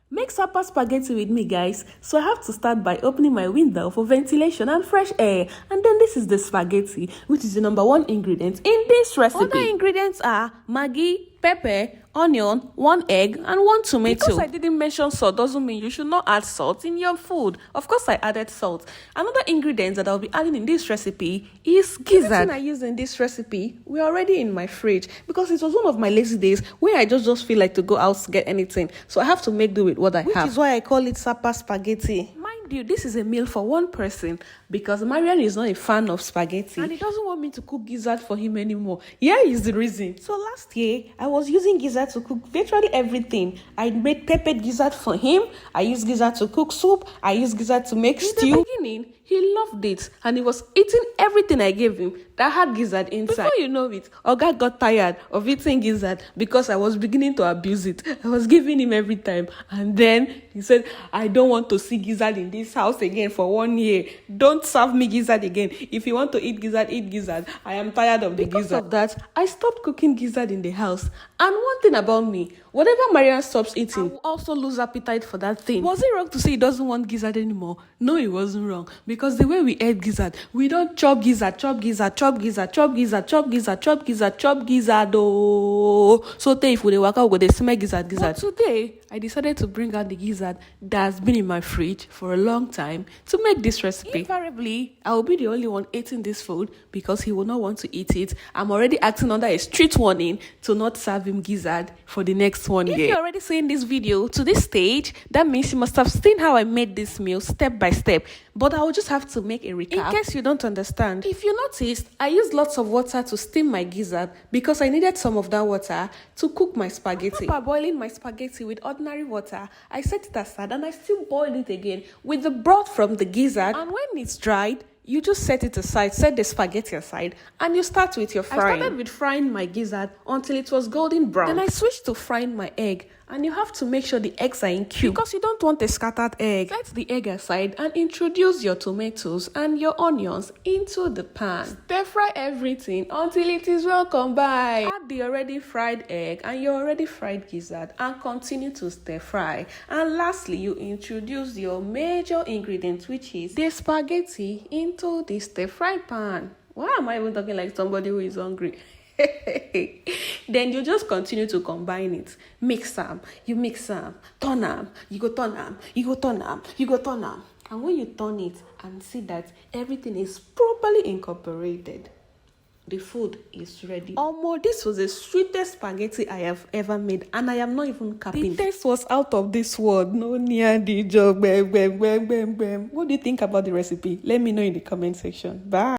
Make supper spaghetti with me, guys. So I have to start by opening my window for ventilation and fresh air. And then this is the spaghetti, which is the number one ingredient in this recipe. Other ingredients are Maggi, pepper, onion, 1 egg, and 1 tomato. Because I didn't mention salt doesn't mean you should not add salt in your food. Of course, I added salt. Another ingredient that I'll be adding in this recipe is gizzard. Everything I used in this recipe, we're already in my fridge because it was one of my lazy days where I just feel like to go out to get anything. So I have to make do with what I have. Which is why I call it supper spaghetti. Mind you, this is a meal for one person because Marian is not a fan of spaghetti and he doesn't want me to cook gizzard for him anymore. Here is the reason. So last year, I was using gizzard to cook virtually everything. I made peppered gizzard for him. I used gizzard to cook soup. I used gizzard to make stew. In the beginning, he loved it and he was eating everything I gave him that had gizzard inside. Before you know it, Oga got tired of eating gizzard because I was beginning to abuse it. I was giving him every time. And then he said, I don't want to see gizzard in this house again for 1 year. Don't serve me gizzard again. If you want to eat gizzard, eat gizzard. I am tired of the gizzard. Because of that, I stopped cooking gizzard in the house. And one thing about me, whatever Marian stops eating, I will also lose appetite for that thing. Was it wrong to say he doesn't want gizzard anymore? No, it wasn't wrong. Because the way we ate gizzard, we don't chop gizzard, chop gizzard, chop gizzard, chop gizzard, chop gizzard, chop gizzard, chop gizzard. Oh, so if we waka, we go dey smell gizzard. But today, I decided to bring out the gizzard that has been in my fridge for a long time to make this recipe. Invariably, I will be the only one eating this food because he will not want to eat it. I'm already acting under a strict warning to not serve him gizzard for the next 1 year. If you're already seeing this video to this stage, that means you must have seen how I made this meal step by step. But I will just have to make a recap in case you don't understand. If you noticed, I used lots of water to steam my gizzard because I needed some of that water to cook my spaghetti. After boiling my spaghetti with ordinary water, I set it aside and I still boiled it again with the broth from the gizzard. And when it's dried, you just set it aside, set the spaghetti aside, and you start with your frying. I started with frying my gizzard until it was golden brown. Then I switched to frying my egg. And you have to make sure the eggs are in cubes because you don't want a scattered egg. Set the egg aside and introduce your tomatoes and your onions into the pan. Stir fry everything until it is well combined. Add the already fried egg and your already fried gizzard and continue to stir fry. And lastly, you introduce your major ingredient, which is the spaghetti, into the stir fry pan. Why am I even talking like somebody who is hungry? Then you just continue to combine it. Mix them, you mix them, turn them, you go turn them, you go turn them, you go turn them. And when you turn it and see that everything is properly incorporated, the food is ready. This was the sweetest spaghetti I have ever made, and I am not even capping. The taste was out of this world. No near the job. What do you think about the recipe? Let me know in the comment section. Bye.